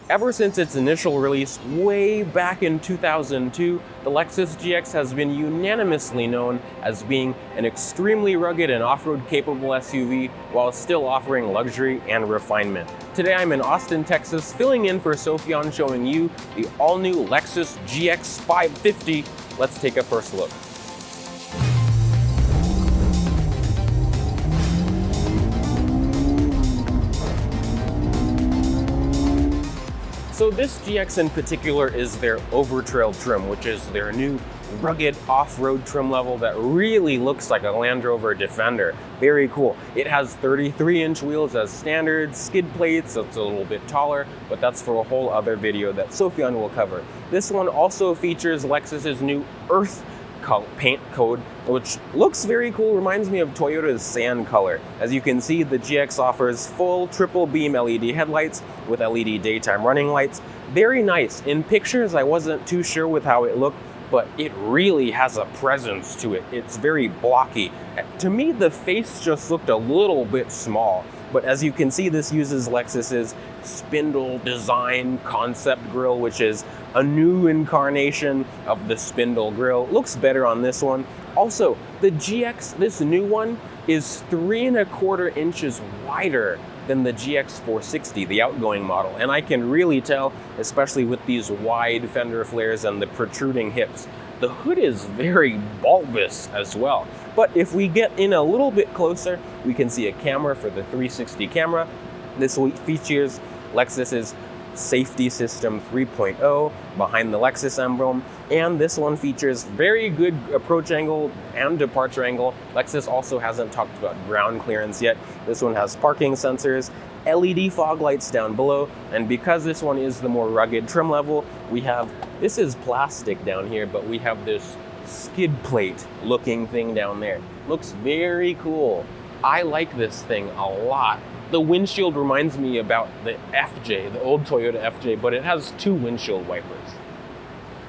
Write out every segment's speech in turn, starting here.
Ever since its initial release way back in 2002, the Lexus GX has been unanimously known as being an extremely rugged and off-road capable SUV while still offering luxury and refinement. Today I'm in Austin, Texas, filling in for Sofyan, showing you the all-new Lexus GX 550. Let's take a first look. So this GX in particular is their Overtrail trim, which is their new rugged off-road trim level that really looks like a Land Rover Defender. Very cool. It has 33-inch wheels as standard, skid plates, so it's a little bit taller, but that's for a whole other video that Sofyan will cover. This one also features Lexus's new Earth paint code, which looks very cool, reminds me of Toyota's sand color. As you can see, the GX offers full triple beam LED headlights with LED daytime running lights. Very nice. In pictures, I wasn't too sure with how it looked, but it really has a presence to it. It's very blocky. To me, the face just looked a little bit small, but as you can see, this uses Lexus's spindle design concept grille, which is a new incarnation of the spindle grille. Looks better on this one. Also, the GX, this new one, is 3¼ inches wider than the GX 460, the outgoing model. And I can really tell, especially with these wide fender flares and the protruding hips. The hood is very bulbous as well. But if we get in a little bit closer, we can see a camera for the 360 camera. This features Lexus's Safety System 3.0 behind the Lexus emblem, and this one features very good approach angle and departure angle. Lexus also hasn't talked about ground clearance yet. This one has parking sensors, LED fog lights down below, and because this one is the more rugged trim level, we have, this is plastic down here, but we have this skid plate looking thing down there. Looks very cool. I like this thing a lot. The windshield reminds me about the FJ, the old Toyota FJ, but it has 2 windshield wipers.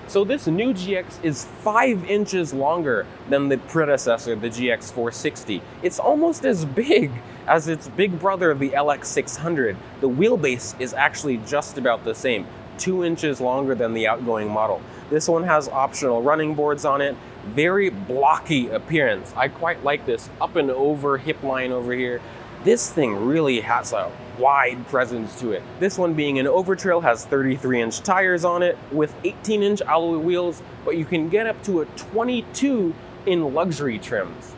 So this new GX is 5 inches longer than the predecessor, the GX 460. It's almost as big as its big brother, the LX 600. The wheelbase is actually just about the same, 2 inches longer than the outgoing model. This one has optional running boards on it. Very blocky appearance. I quite like this up and over hip line over here. This thing really has a wide presence to it. This one, being an Overtrail, has 33-inch tires on it with 18-inch alloy wheels, but you can get up to a 22 in luxury trims.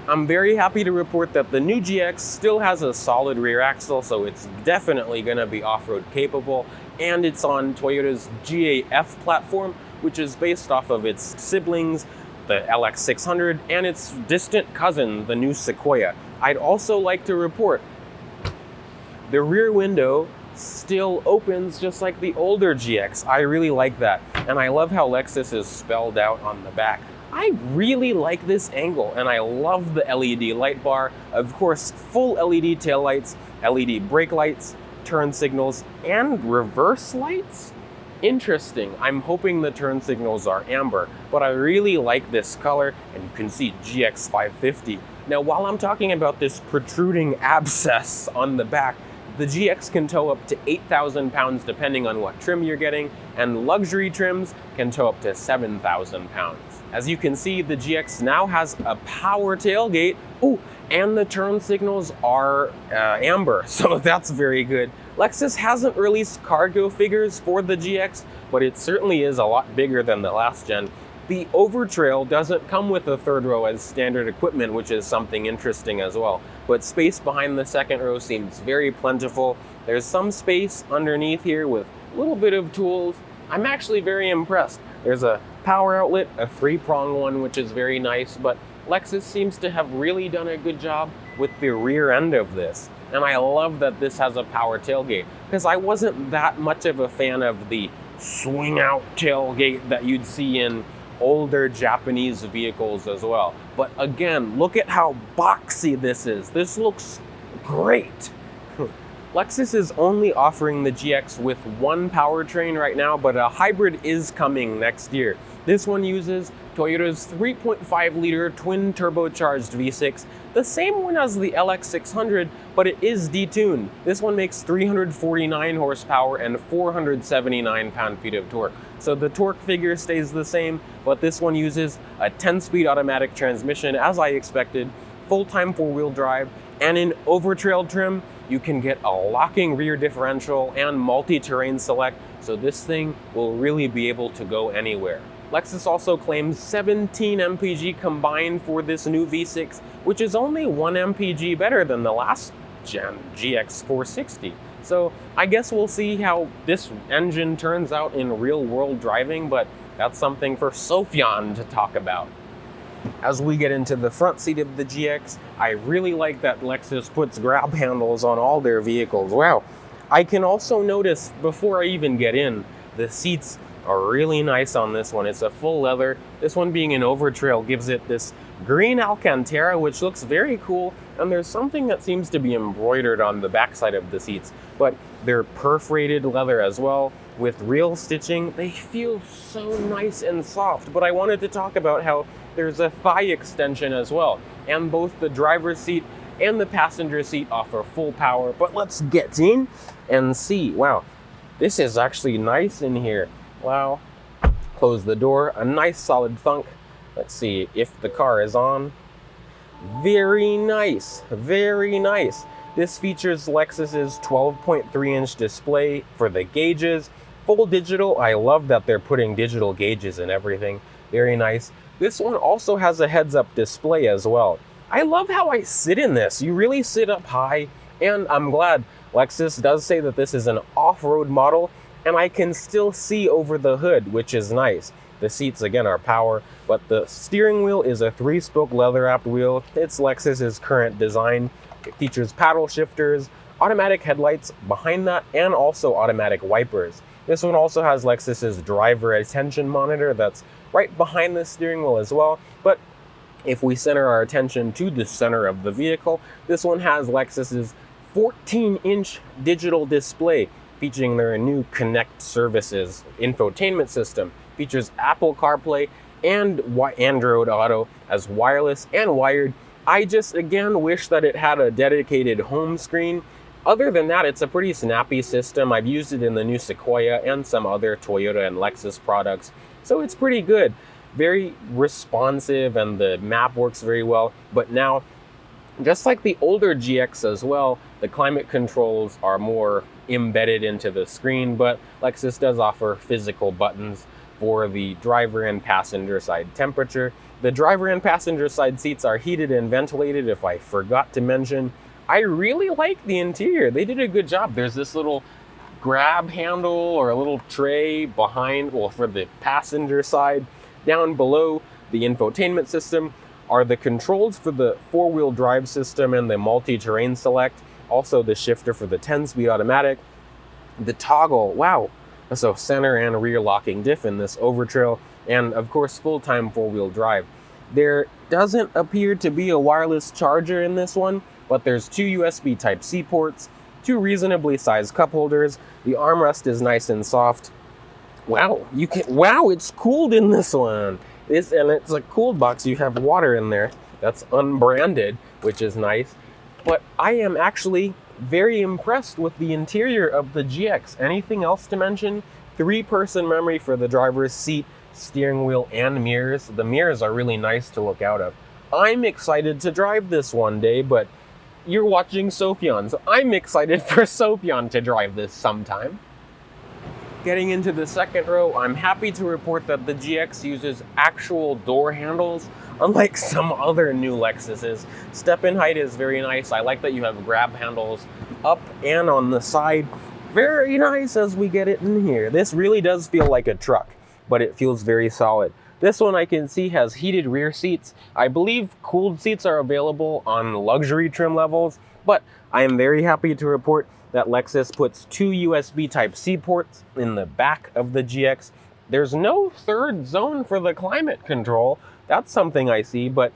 I'm very happy to report that the new GX still has a solid rear axle, so it's definitely going to be off-road capable, and it's on Toyota's GAF platform, which is based off of its siblings, the LX 600, and its distant cousin, the new Sequoia. I'd also like to report the rear window still opens just like the older GX. I really like that. And I love how Lexus is spelled out on the back. I really like this angle, and I love the LED light bar. Of course, full LED taillights, LED brake lights, turn signals, and reverse lights? Interesting. I'm hoping the turn signals are amber, but I really like this color, and you can see GX 550. Now, while I'm talking about this protruding abscess on the back, the GX can tow up to 8,000 pounds depending on what trim you're getting, and luxury trims can tow up to 7,000 pounds. As you can see, the GX now has a power tailgate. Oh, and the turn signals are amber, so that's very good. Lexus hasn't released cargo figures for the GX, but it certainly is a lot bigger than the last gen. The Overtrail doesn't come with a third row as standard equipment, which is something interesting as well. But space behind the second row seems very plentiful. There's some space underneath here with a little bit of tools. I'm actually very impressed. There's a power outlet, a 3-prong one, which is very nice, but Lexus seems to have really done a good job with the rear end of this. And I love that this has a power tailgate, because I wasn't that much of a fan of the swing out tailgate that you'd see in older Japanese vehicles as well. But again, look at how boxy this is. This looks great. Lexus is only offering the GX with one powertrain right now, but a hybrid is coming next year. This one uses Toyota's 3.5-liter twin turbocharged V6, the same one as the LX600, but it is detuned. This one makes 349 horsepower and 479 pound-feet of torque. So the torque figure stays the same, but this one uses a 10-speed automatic transmission, as I expected, full-time four-wheel drive, and in overtrail trim, you can get a locking rear differential and multi-terrain select, so this thing will really be able to go anywhere. Lexus also claims 17 mpg combined for this new V6, which is only 1 mpg better than the last gen GX 460. So I guess we'll see how this engine turns out in real-world driving, but that's something for Sofyan to talk about. As we get into the front seat of the GX, I really like that Lexus puts grab handles on all their vehicles. Wow. I can also notice, before I even get in, the seats are really nice on this one. It's a full leather. This one being an overtrail gives it this green Alcantara, which looks very cool, and there's something that seems to be embroidered on the backside of the seats, but they're perforated leather as well with real stitching. They feel so nice and soft, but I wanted to talk about how there's a thigh extension as well, and both the driver's seat and the passenger seat offer full power. But let's get in and see. Wow, this is actually nice in here. Wow. Close the door, a nice solid thunk. Let's see if the car is on. Very nice, very nice. This features Lexus's 12.3-inch display for the gauges. Full digital. I love that they're putting digital gauges in everything. Very nice. This one also has a heads-up display as well. I love how I sit in this. You really sit up high, and I'm glad Lexus does say that this is an off-road model, and I can still see over the hood, which is nice. The seats, again, are power, but the steering wheel is a 3-spoke leather-wrapped wheel. It's Lexus's current design. It features paddle shifters, automatic headlights behind that, and also automatic wipers. This one also has Lexus's driver attention monitor that's right behind the steering wheel as well. But if we center our attention to the center of the vehicle, this one has Lexus's 14-inch digital display featuring their new Connect Services infotainment system. Features Apple CarPlay and Android Auto as wireless and wired. I just, again, wish that it had a dedicated home screen. Other than that, it's a pretty snappy system. I've used it in the new Sequoia and some other Toyota and Lexus products, so it's pretty good. Very responsive, and the map works very well. But now, just like the older GX as well, the climate controls are more embedded into the screen, but Lexus does offer physical buttons for the driver and passenger side temperature. The driver and passenger side seats are heated and ventilated, if I forgot to mention. I really like the interior. They did a good job. There's this little grab handle or a little tray behind, well, for the passenger side. Down below the infotainment system are the controls for the four-wheel drive system and the multi-terrain select. Also the shifter for the 10-speed automatic. The toggle, wow. So center and rear locking diff in this overtrail, and of course full-time four-wheel drive. There doesn't appear to be a wireless charger in this one, but there's 2 USB Type-C ports, 2 reasonably sized cup holders. The armrest is nice and soft. Wow, it's cooled in this one. And it's a cooled box. You have water in there. That's unbranded, which is nice. But I am actually very impressed with the interior of the GX. Anything else to mention? 3-person memory for the driver's seat, steering wheel, and mirrors. The mirrors are really nice to look out of. I'm excited to drive this one day, but you're watching Sofyan, so I'm excited for Sofyan to drive this sometime. Getting into the second row, I'm happy to report that the GX uses actual door handles, unlike some other new Lexuses. Step-in height is very nice. I like that you have grab handles up and on the side. Very nice as we get it in here. This really does feel like a truck, but it feels very solid. This one I can see has heated rear seats. I believe cooled seats are available on luxury trim levels, but I am very happy to report that Lexus puts 2 USB Type-C ports in the back of the GX. There's no third zone for the climate control. That's something I see, but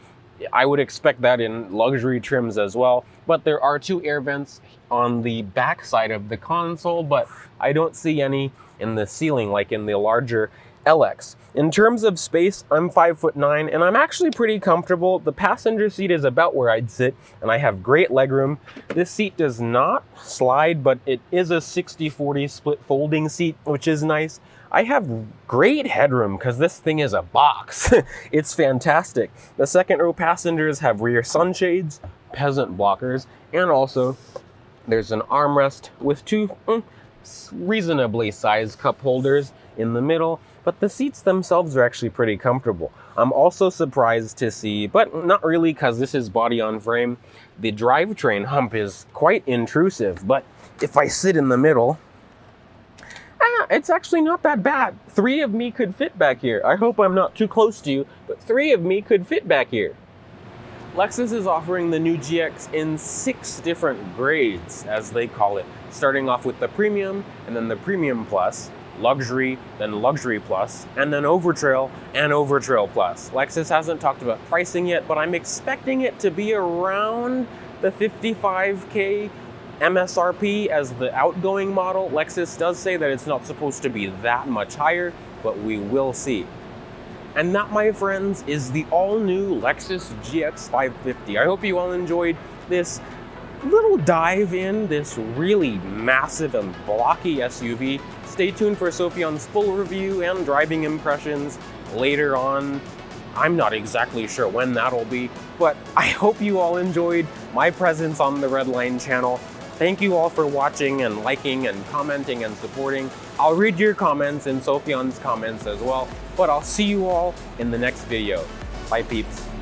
I would expect that in luxury trims as well. But there are 2 air vents on the back side of the console, but I don't see any in the ceiling like in the larger LX. In terms of space, I'm 5'9" and I'm actually pretty comfortable. The passenger seat is about where I'd sit and I have great legroom. This seat does not slide, but it is a 60/40 split folding seat, which is nice. I have great headroom because this thing is a box. It's fantastic. The second row passengers have rear sunshades, peasant blockers, and also there's an armrest with two reasonably sized cup holders in the middle, but the seats themselves are actually pretty comfortable. I'm also surprised to see, but not really because this is body on frame, the drivetrain hump is quite intrusive, but if I sit in the middle, it's actually not that bad. 3 of me could fit back here. I hope I'm not too close to you, but 3 of me could fit back here. Lexus is offering the new GX in 6 different grades, as they call it, starting off with the Premium, and then the Premium Plus, Luxury, then Luxury Plus, and then Overtrail and Overtrail Plus. Lexus hasn't talked about pricing yet, but I'm expecting it to be around the $55K MSRP as the outgoing model. Lexus does say that it's not supposed to be that much higher, but we will see. And that, my friends, is the all-new Lexus GX 550. I hope you all enjoyed this little dive in this really massive and blocky SUV. Stay tuned for Sophian's full review and driving impressions later on. I'm not exactly sure when that'll be, but I hope you all enjoyed my presence on the Redline channel. Thank you all for watching and liking and commenting and supporting. I'll read your comments in Sophian's comments as well, but I'll see you all in the next video. Bye, peeps.